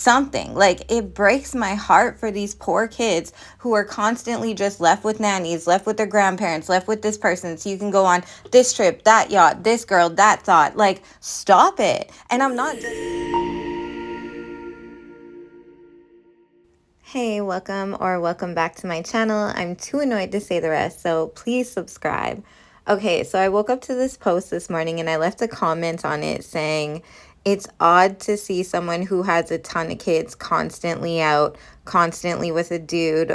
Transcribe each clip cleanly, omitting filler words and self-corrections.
something. Like, it breaks my heart for these poor kids who are constantly just left with nannies, left with their grandparents, left with this person. So you can go on this trip, that yacht, this girl, that thought. Like, stop it. And I'm not just... Hey, welcome back to my channel. I'm too annoyed to say the rest, so please subscribe. Okay, so I woke up to this post this morning and I left a comment on it saying, it's odd to see someone who has a ton of kids constantly out, constantly with a dude,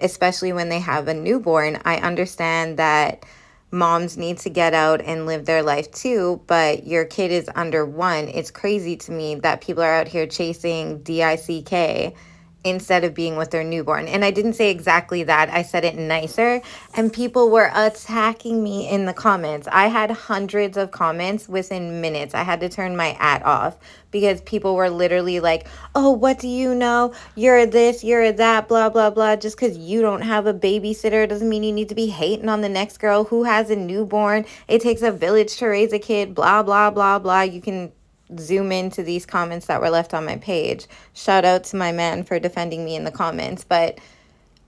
especially when they have a newborn. I understand that moms need to get out and live their life too, but your kid is under 1. It's crazy to me that people are out here chasing DICK instead of being with their newborn. And I didn't say exactly that. I said it nicer. And people were attacking me in the comments. I had hundreds of comments within minutes. I had to turn my off because people were literally like, oh, what do you know? You're this, you're that, blah, blah, blah. Just because you don't have a babysitter doesn't mean you need to be hating on the next girl who has a newborn. It takes a village to raise a kid, blah, blah, blah, blah. You can zoom into these comments that were left on my page. Shout out to my man for defending me in the comments. But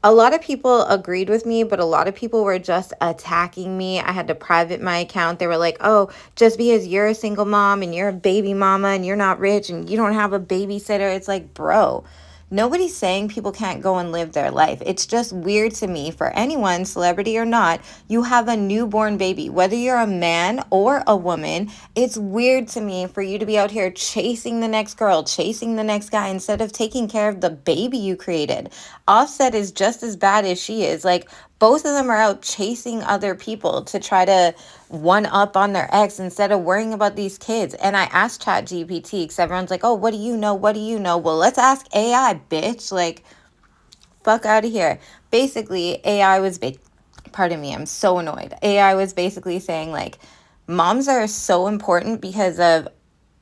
a lot of people agreed with me, but a lot of people were just attacking me. I had to private my account. They were like, oh, just because you're a single mom and you're a baby mama and you're not rich and you don't have a babysitter. It's like, bro, nobody's saying people can't go and live their life. It's just weird to me for anyone, celebrity or not, you have a newborn baby, whether you're a man or a woman. It's weird to me for you to be out here chasing the next girl, chasing the next guy instead of taking care of the baby you created. Offset is just as bad as she is. Like, both of them are out chasing other people to try to one up on their ex instead of worrying about these kids. And I asked ChatGPT because everyone's like, oh, what do you know? What do you know? Well, let's ask AI, bitch. Like, fuck out of here. Basically, AI was, pardon me, I'm so annoyed. AI was basically saying, like, moms are so important because of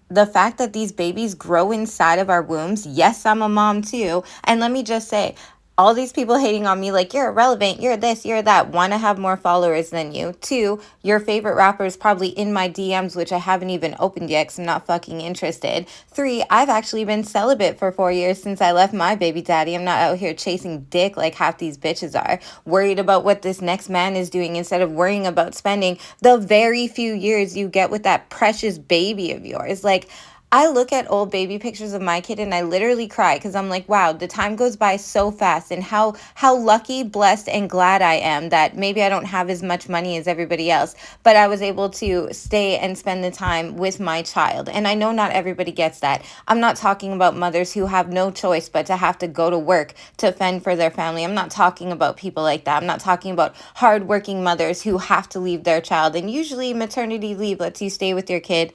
the fact that these babies grow inside of our wombs. Yes, I'm a mom too. And let me just say, all these people hating on me like, you're irrelevant, you're this, you're that, want to have more followers than you. 2, your favorite rapper is probably in my DMs, which I haven't even opened yet because I'm not fucking interested. 3, I've actually been celibate for 4 years since I left my baby daddy. I'm not out here chasing dick like half these bitches are, worried about what this next man is doing instead of worrying about spending the very few years you get with that precious baby of yours. Like, I look at old baby pictures of my kid and I literally cry because I'm like, wow, the time goes by so fast, and how lucky, blessed, and glad I am that maybe I don't have as much money as everybody else, but I was able to stay and spend the time with my child. And I know not everybody gets that. I'm not talking about mothers who have no choice but to have to go to work to fend for their family. I'm not talking about people like that. I'm not talking about hardworking mothers who have to leave their child. And usually maternity leave lets you stay with your kid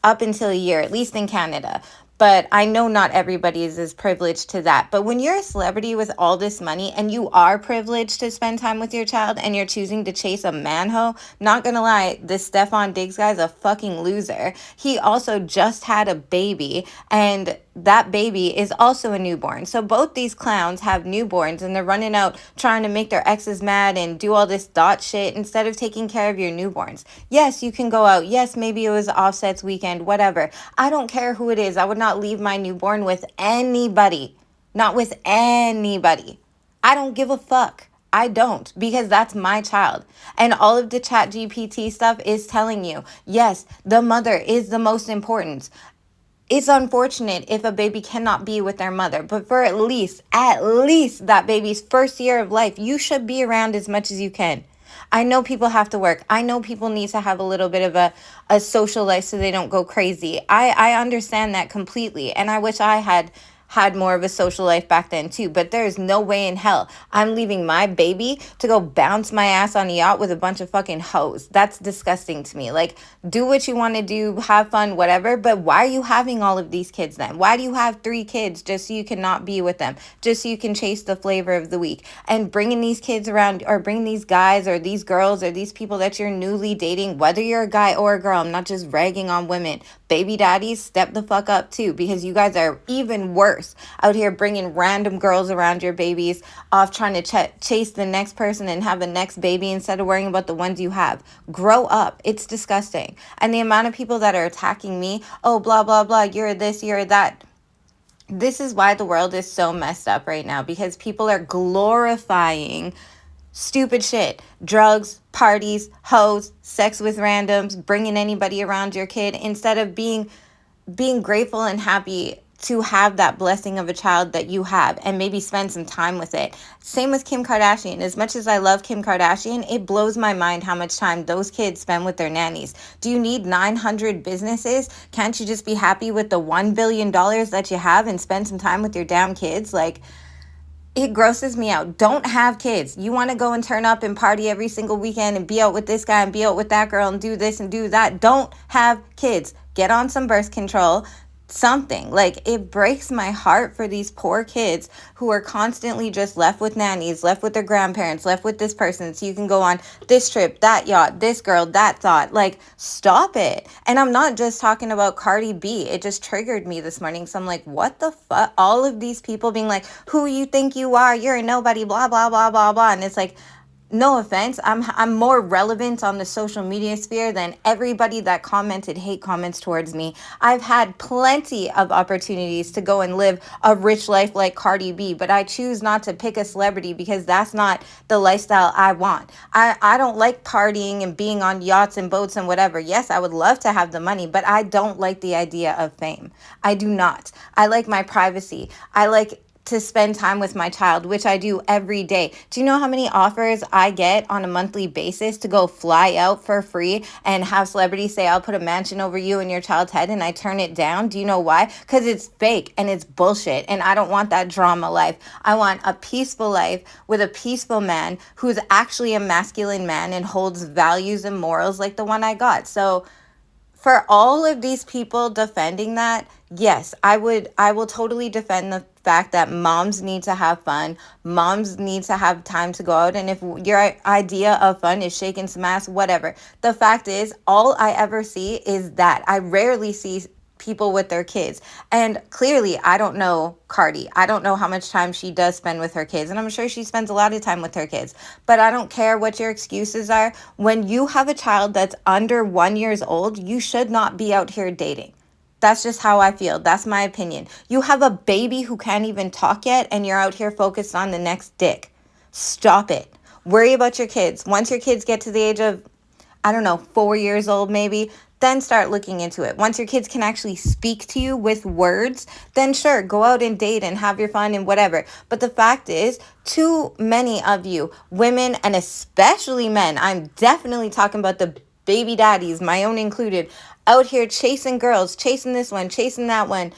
up until a year, at least in Canada. But I know not everybody is as privileged to that. But when you're a celebrity with all this money and you are privileged to spend time with your child and you're choosing to chase a manho, not gonna lie, this Stefan Diggs guy's a fucking loser. He also just had a baby, and that baby is also a newborn. So both these clowns have newborns and they're running out trying to make their exes mad and do all this dot shit instead of taking care of your newborns. Yes, you can go out. Yes, maybe it was Offset's weekend, whatever. I don't care who it is. I would not leave my newborn with anybody. Not with anybody. I don't give a fuck. I don't, because that's my child. And all of the ChatGPT stuff is telling you, yes, the mother is the most important. It's unfortunate if a baby cannot be with their mother, but for at least that baby's first year of life, you should be around as much as you can. I know people have to work. I know people need to have a little bit of a social life so they don't go crazy. I understand that completely. And I wish I had more of a social life back then too, but there's no way in hell I'm leaving my baby to go bounce my ass on a yacht with a bunch of fucking hoes. That's disgusting to me. Like, do what you want to do, have fun, whatever, but why are you having all of these kids then? Why do you have 3 kids just so you cannot be with them, just so you can chase the flavor of the week? And bringing these kids around, or bringing these guys or these girls or these people that you're newly dating, whether you're a guy or a girl, I'm not just ragging on women, baby daddies, step the fuck up too, because you guys are even worse out here bringing random girls around your babies, off trying to chase the next person and have the next baby instead of worrying about the ones you have. Grow up. It's disgusting. And the amount of people that are attacking me, oh, blah, blah, blah, you're this, you're that. This is why the world is so messed up right now, because people are glorifying stupid shit: drugs, parties, hoes, sex with randoms, bringing anybody around your kid, instead of being grateful and happy to have that blessing of a child that you have, and maybe spend some time with it. Same with Kim Kardashian. As much as I love Kim Kardashian, it blows my mind how much time those kids spend with their nannies. Do you need 900 businesses? Can't you just be happy with the $1 billion that you have and spend some time with your damn kids? Like, it grosses me out. Don't have kids. You want to go and turn up and party every single weekend and be out with this guy and be out with that girl and do this and do that. Don't have kids. Get on some birth control. Something. Like, it breaks my heart for these poor kids who are constantly just left with nannies, left with their grandparents, left with this person, so you can go on this trip, that yacht, this girl, that thought. Like, stop it. And I'm not just talking about Cardi B. It just triggered me this morning. So I'm like, what the fuck? All of these people being like, who you think you are? You're a nobody, blah, blah, blah, blah, blah. And it's like, no offense, I'm more relevant on the social media sphere than everybody that commented hate comments towards me. I've had plenty of opportunities to go and live a rich life like Cardi B, but I choose not to pick a celebrity because that's not the lifestyle I want. I don't like partying and being on yachts and boats and whatever. Yes, I would love to have the money, but I don't like the idea of fame. I do not. I like my privacy. I like to spend time with my child, which I do every day. Do you know how many offers I get on a monthly basis to go fly out for free and have celebrities say, I'll put a mansion over you and your child's head, and I turn it down? Do you know why? Because it's fake and it's bullshit, and I don't want that drama life. I want a peaceful life with a peaceful man who's actually a masculine man and holds values and morals like the one I got. So for all of these people defending that, yes, I will totally defend the fact that moms need to have fun. Moms need to have time to go out. And if your idea of fun is shaking some ass, whatever. The fact is, all I ever see is that. I rarely see people with their kids. And clearly, I don't know Cardi. I don't know how much time she does spend with her kids. And I'm sure she spends a lot of time with her kids. But I don't care what your excuses are. When you have a child that's under 1 year old, you should not be out here dating. That's just how I feel. That's my opinion. You have a baby who can't even talk yet, and you're out here focused on the next dick. Stop it. Worry about your kids. Once your kids get to the age of, I don't know, 4 years old maybe, then start looking into it. Once your kids can actually speak to you with words, then sure, go out and date and have your fun and whatever. But the fact is, too many of you, women and especially men, I'm definitely talking about the baby daddies, my own included, out here chasing girls, chasing this one, chasing that one,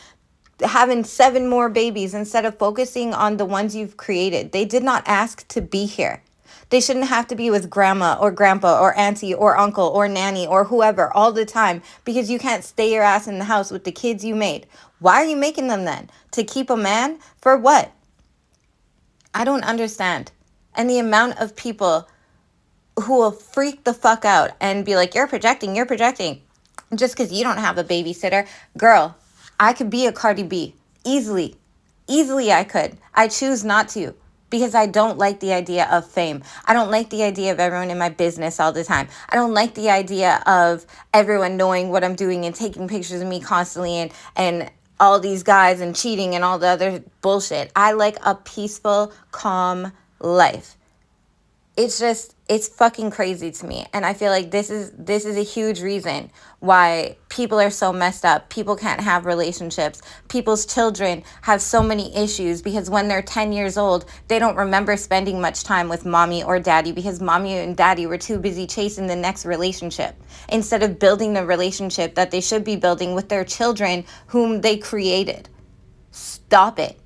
having 7 more babies instead of focusing on the ones you've created. They did not ask to be here. They shouldn't have to be with grandma or grandpa or auntie or uncle or nanny or whoever all the time because you can't stay your ass in the house with the kids you made. Why are you making them then? To keep a man? For what? I don't understand. And the amount of people who will freak the fuck out and be like, you're projecting, just because you don't have a babysitter. Girl, I could be a Cardi B. Easily I could. I choose not to because I don't like the idea of fame. I don't like the idea of everyone in my business all the time. I don't like the idea of everyone knowing what I'm doing and taking pictures of me constantly and all these guys and cheating and all the other bullshit. I like a peaceful, calm life. It's fucking crazy to me. And I feel like this is a huge reason why people are so messed up. People can't have relationships. People's children have so many issues because when they're 10 years old, they don't remember spending much time with mommy or daddy because mommy and daddy were too busy chasing the next relationship instead of building the relationship that they should be building with their children whom they created. Stop it.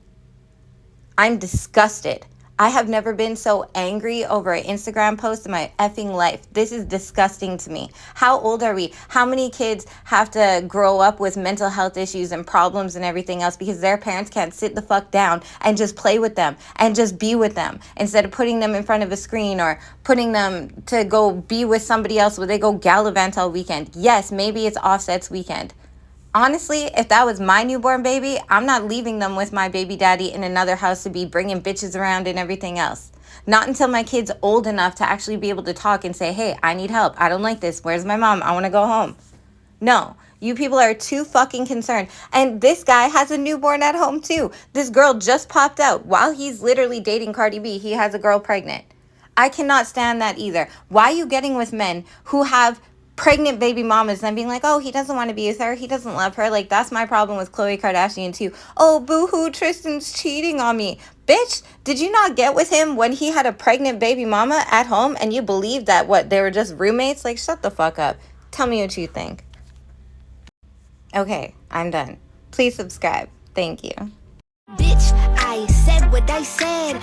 I'm disgusted. I have never been so angry over an Instagram post in my effing life. This is disgusting to me. How old are we? How many kids have to grow up with mental health issues and problems and everything else because their parents can't sit the fuck down and just play with them and just be with them instead of putting them in front of a screen or putting them to go be with somebody else where they go gallivant all weekend? Yes, maybe it's Offset's weekend. Honestly, if that was my newborn baby, I'm not leaving them with my baby daddy in another house to be bringing bitches around and everything else. Not until my kid's old enough to actually be able to talk and say, hey, I need help. I don't like this. Where's my mom? I want to go home. No, You people are too fucking concerned. And this guy has a newborn at home too. This girl just popped out while he's literally dating Cardi B. He has a girl pregnant. I cannot stand that either. Why are you getting with men who have pregnant baby mamas and being like, oh, he doesn't want to be with her, he doesn't love her? Like, that's my problem with Khloe Kardashian too. Oh, boo-hoo, Tristan's cheating on me. Bitch, did you not get with him when he had a pregnant baby mama at home and you believed that, what, they were just roommates? Like, shut the fuck up. Tell me what you think. Okay, I'm done. Please subscribe. Thank you. Bitch, I said what I said.